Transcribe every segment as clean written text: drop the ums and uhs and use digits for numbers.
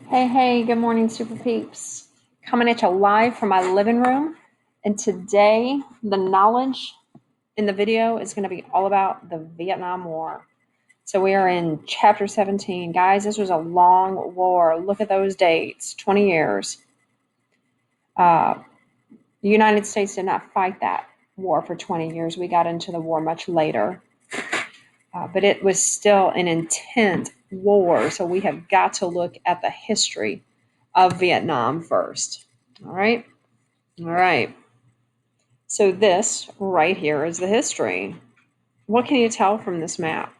Hey, good morning, Super Peeps. Coming at you live from my living room. And today, the knowledge in the video is going to be all about the Vietnam War. So we are in chapter 17. Guys, this was a long war. Look at those dates 20 years. The United States did not fight that war for 20 years. We got into the war much later. But it was still an intense war. So we have got to look at the history of Vietnam first. All right. All right. So this right here is the history. What can you tell from this map?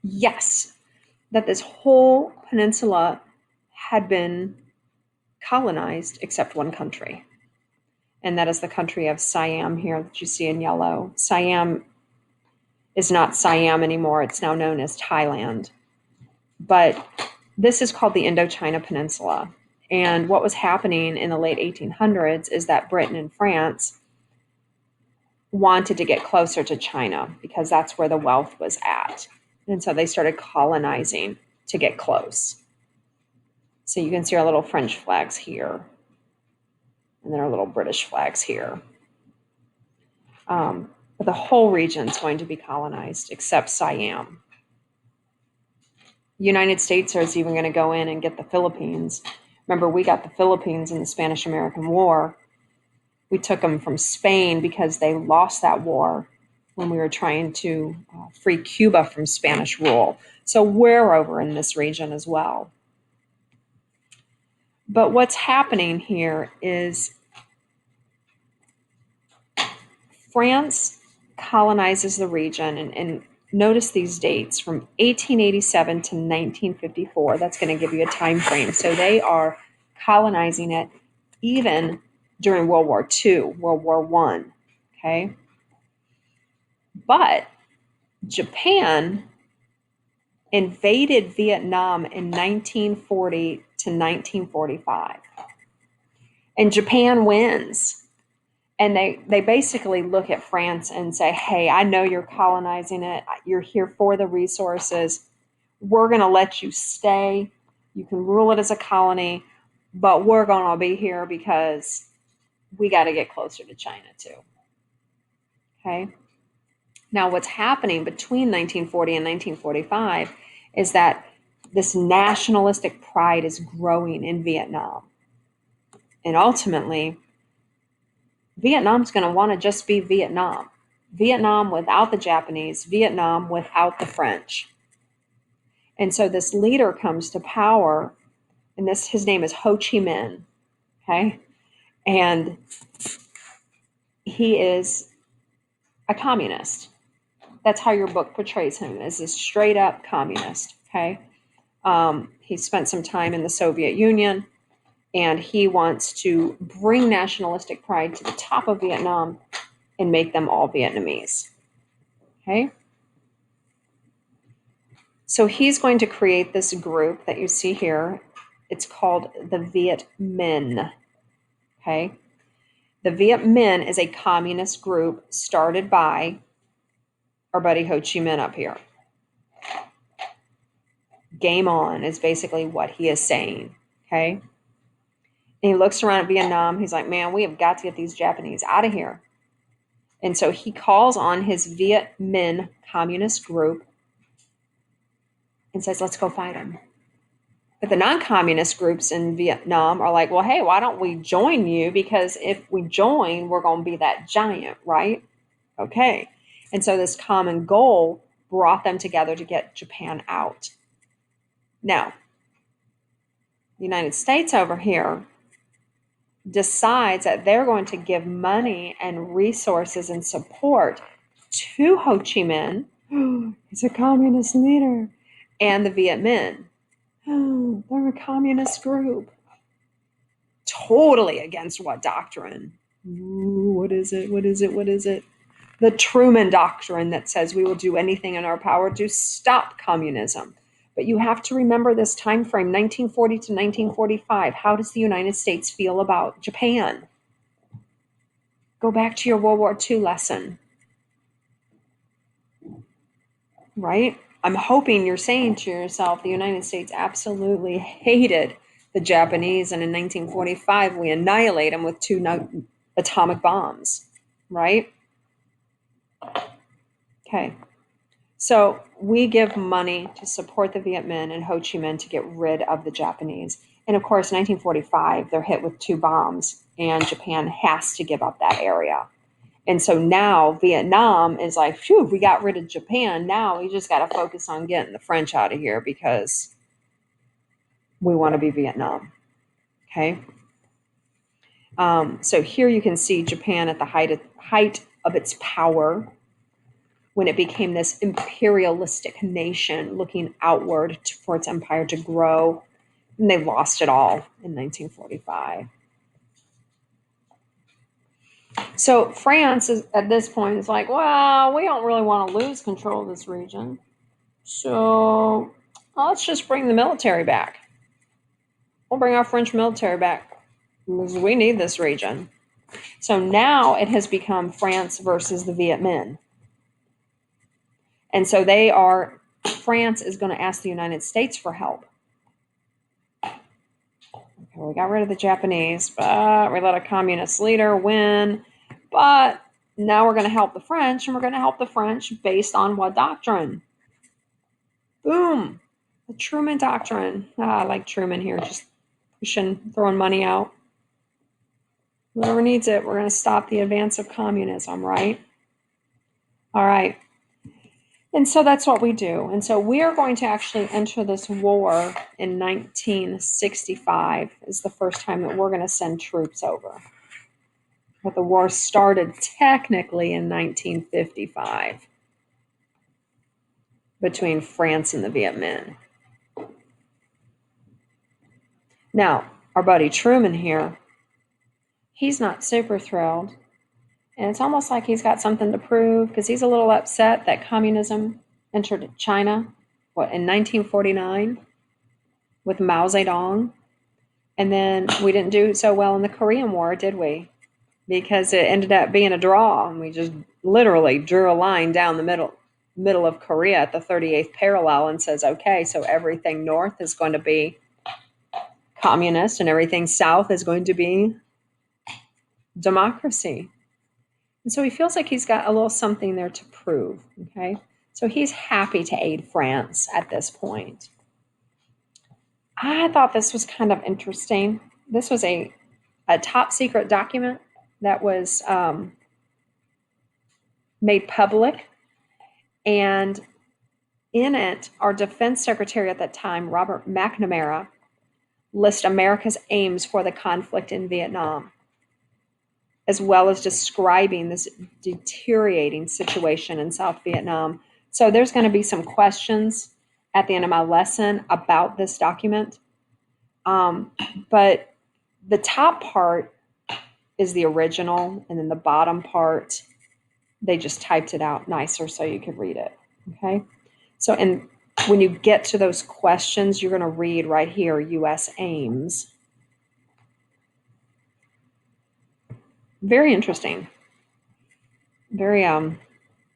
Yes, that this whole peninsula had been colonized except one country. And that is the country of Siam here that you see in yellow. Siam is not Siam anymore. It's now known as Thailand. But this is called the Indochina Peninsula. And what was happening in the late 1800s is that Britain and France wanted to get closer to China because that's where the wealth was at. And so they started colonizing to get close. So you can see our little French flags here, and then our little British flags here. But the whole region is going to be colonized except Siam. The United States is even going to go in and get the Philippines. Remember, we got the Philippines in the Spanish-American War. We took them from Spain because they lost that war when we were trying to free Cuba from Spanish rule. So we're over in this region as well. But what's happening here is France colonizes the region, and notice these dates from 1887 to 1954. That's going to give you a time frame. So they are colonizing it even during World War II, World War I. Okay. But Japan invaded Vietnam in 1940 to 1945. And Japan wins. And they basically look at France and say, hey, I know you're colonizing it. You're here for the resources. We're going to let you stay. You can rule it as a colony, but we're going to be here because we got to get closer to China too. Okay. Now, what's happening between 1940 and 1945 is that this nationalistic pride is growing in Vietnam. And ultimately, Vietnam's going to want to just be Vietnam. Vietnam without the Japanese, Vietnam without the French. And so this leader comes to power, and his name is Ho Chi Minh. Okay. And he is a communist. That's how your book portrays him, as a straight up communist. Okay. He spent some time in the Soviet Union, and he wants to bring nationalistic pride to the top of Vietnam and make them all Vietnamese. Okay. So he's going to create this group that you see here. It's called the Viet Minh. Okay. The Viet Minh is a communist group started by our buddy Ho Chi Minh up here. Game on is basically what he is saying. Okay. And he looks around at Vietnam. He's like, man, we have got to get these Japanese out of here. And so he calls on his Viet Minh communist group and says, let's go fight them. But the non-communist groups in Vietnam are like, well, hey, why don't we join you? Because if we join, we're going to be that giant, right? Okay. And so this common goal brought them together to get Japan out. Now, the United States over here decides that they're going to give money and resources and support to Ho Chi Minh. He's a communist leader. And the Viet Minh. They're a communist group. Totally against what doctrine? Ooh, what is it? What is it? What is it? The Truman Doctrine that says we will do anything in our power to stop communism. But you have to remember this time frame, 1940 to 1945. How does the United States feel about Japan? Go back to your World War II lesson. Right? I'm hoping you're saying to yourself, the United States absolutely hated the Japanese, and in 1945 we annihilate them with two atomic bombs, right? Okay. So we give money to support the Viet Minh and Ho Chi Minh to get rid of the Japanese. And of course, 1945, they're hit with two bombs, and Japan has to give up that area. And so now Vietnam is like, phew, we got rid of Japan. Now we just got to focus on getting the French out of here because we want to be Vietnam. Okay. So here you can see Japan at the height of its power when it became this imperialistic nation looking outward for its empire to grow. And they lost it all in 1945. So France is at this point is like, well, we don't really want to lose control of this region. So let's just bring the military back. We'll bring our French military back because we need this region. So now it has become France versus the Viet Minh. And so France is going to ask the United States for help. Okay, we got rid of the Japanese, but we let a communist leader win. But now we're going to help the French, and we're going to help the French based on what doctrine? Boom. The Truman Doctrine. I like Truman here, just pushing, throwing money out. Whoever needs it, we're going to stop the advance of communism, right? All right. And so that's what we do. And so we are going to actually enter this war in 1965 is the first time that we're going to send troops over. But the war started technically in 1955 between France and the Viet Minh. Now, our buddy Truman here, he's not super thrilled. And it's almost like he's got something to prove because he's a little upset that communism entered China, in 1949 with Mao Zedong. And then we didn't do so well in the Korean War, did we? Because it ended up being a draw, and we just literally drew a line down the middle of Korea at the 38th parallel and says, okay, so everything north is going to be communist and everything south is going to be democracy. And so he feels like he's got a little something there to prove, okay? So he's happy to aid France at this point. I thought this was kind of interesting. This was a top secret document that was made public. And in it, our defense secretary at that time, Robert McNamara, lists America's aims for the conflict in Vietnam, as well as describing this deteriorating situation in South Vietnam. So there's going to be some questions at the end of my lesson about this document. But the top part is the original, and then the bottom part, they just typed it out nicer so you could read it. Okay. So, and when you get to those questions, you're going to read right here, U.S. aims. Very interesting. Very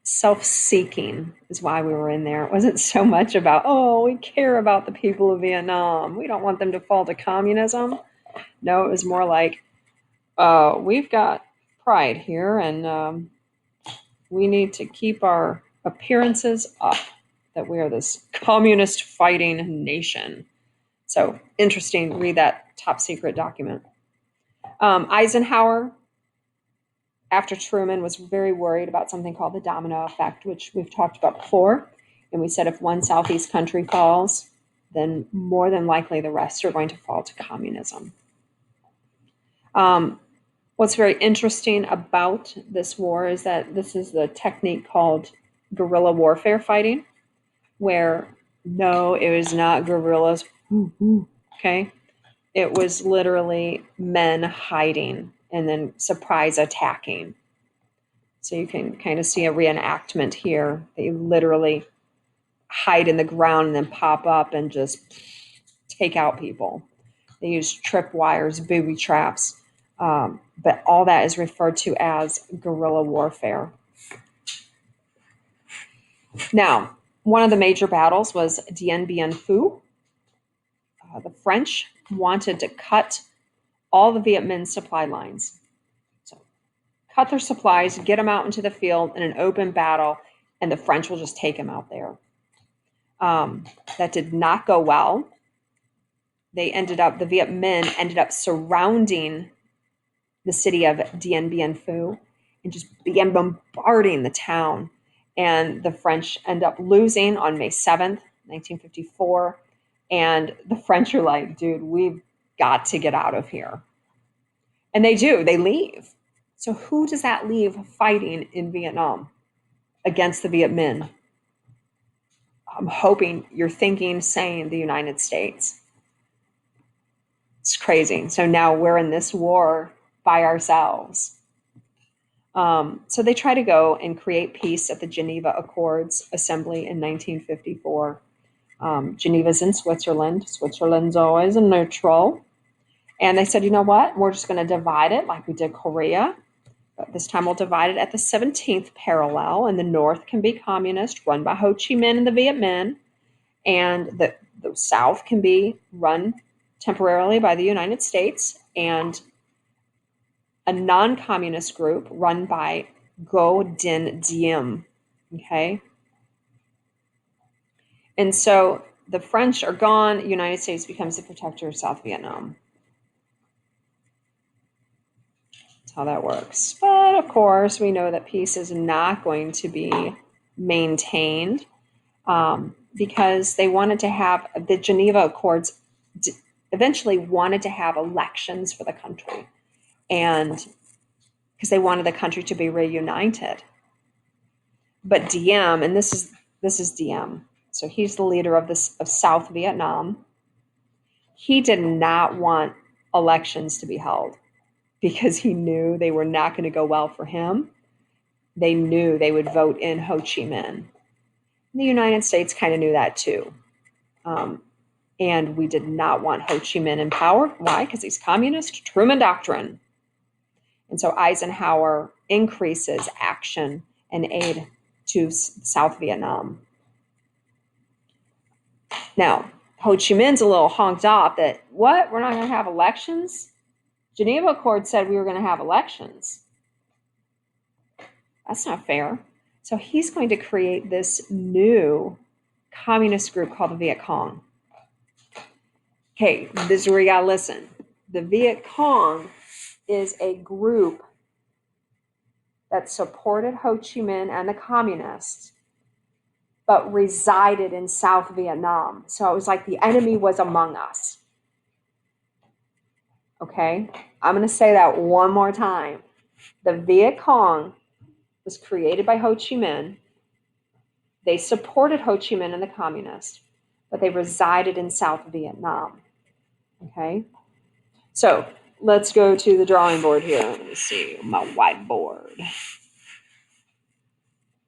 self-seeking is why we were in there. It wasn't so much about, oh, we care about the people of Vietnam. We don't want them to fall to communism. No, it was more like, we've got pride here, and we need to keep our appearances up that we are this communist fighting nation. So interesting, read that top secret document. Eisenhower, after Truman, was very worried about something called the domino effect, which we've talked about before. And we said if one Southeast country falls, then more than likely the rest are going to fall to communism. What's very interesting about this war is that this is the technique called guerrilla warfare fighting, where no, it was not guerrillas. Okay. It was literally men hiding and then surprise attacking. So you can kind of see a reenactment here. They literally hide in the ground and then pop up and just take out people. They use tripwires, booby traps, but all that is referred to as guerrilla warfare. Now, One of the major battles was Dien Bien Phu. The French wanted to cut all the Viet Minh supply lines. So cut their supplies, get them out into the field in an open battle, and the French will just take them out there. That did not go well. The Viet Minh ended up surrounding the city of Dien Bien Phu and just began bombarding the town. And the French end up losing on May 7th, 1954. And the French are like, dude, we've got to get out of here. And they do, they leave. So who does that leave fighting in Vietnam against the Viet Minh? I'm hoping you're saying the United States. It's crazy. So now we're in this war by ourselves. So they try to go and create peace at the Geneva Accords Assembly in 1954. Geneva's in Switzerland. Switzerland's always a neutral. And they said, you know what? We're just going to divide it like we did Korea. But this time we'll divide it at the 17th parallel. And the North can be communist, run by Ho Chi Minh and the Viet Minh. And the South can be run temporarily by the United States and a non-communist group run by Ngo Dinh Diem. Okay. And so the French are gone. The United States becomes the protector of South Vietnam. That's how that works. But of course, we know that peace is not going to be maintained because they wanted to have the Geneva Accords eventually wanted to have elections for the country. And because they wanted the country to be reunited. But Diem, and this is Diem, so he's the leader of South Vietnam. He did not want elections to be held because he knew they were not going to go well for him. They knew they would vote in Ho Chi Minh. The United States kind of knew that too. And we did not want Ho Chi Minh in power. Why? Because he's communist, Truman Doctrine. And so Eisenhower increases action and aid to South Vietnam. Now, Ho Chi Minh's a little honked off that, what? We're not going to have elections? Geneva Accord said we were going to have elections. That's not fair. So he's going to create this new communist group called the Viet Cong. Okay, this is where you got to listen. The Viet Cong is a group that supported Ho Chi Minh and the communists, but resided in South Vietnam. So it was like the enemy was among us. Okay, I'm going to say that one more time. The Viet Cong was created by Ho Chi Minh. They supported Ho Chi Minh and the communists, but they resided in South Vietnam. Okay, so let's go to the drawing board here. Let me see my whiteboard.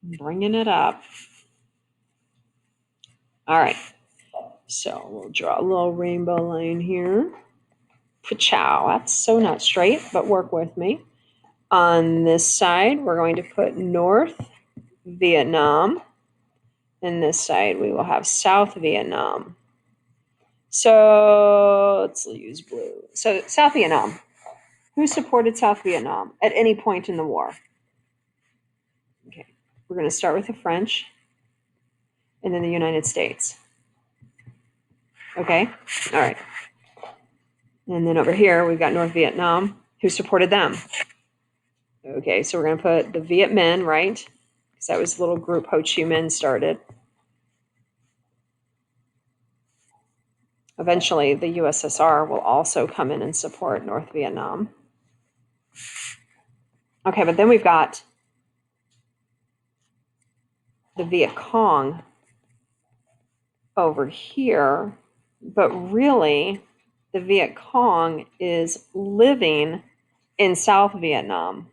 Bringing it up. All right, so we'll draw a little rainbow line here. Pachow, that's so not straight, but work with me. On this side, we're going to put North Vietnam. And this side, we will have South Vietnam. So let's use blue. So South Vietnam. Who supported South Vietnam at any point in the war? Okay, we're going to start with the French and then the United States. Okay, all right. And then over here, we've got North Vietnam. Who supported them? Okay, so we're going to put the Viet Minh, right? Because that was the little group Ho Chi Minh started. Eventually, the USSR will also come in and support North Vietnam. Okay, but then we've got the Viet Cong over here. But really, the Viet Cong is living in South Vietnam.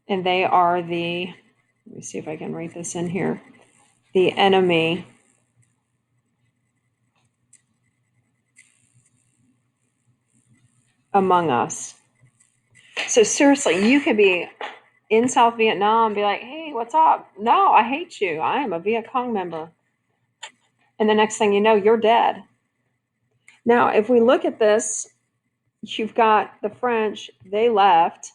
And they are let me see if I can write this in here, the enemy among us. So seriously, you could be in South Vietnam and be like, hey, what's up? No, I hate you. I am a Viet Cong member. And the next thing you know, you're dead. Now, if we look at this, you've got the French, they left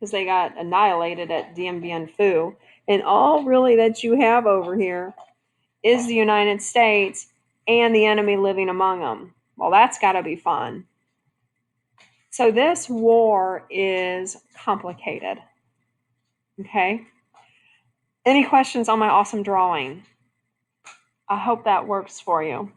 because they got annihilated at Dien Bien Phu. And all really that you have over here is the United States and the enemy living among them. Well, that's got to be fun. So this war is complicated. Okay. Any questions on my awesome drawing? I hope that works for you.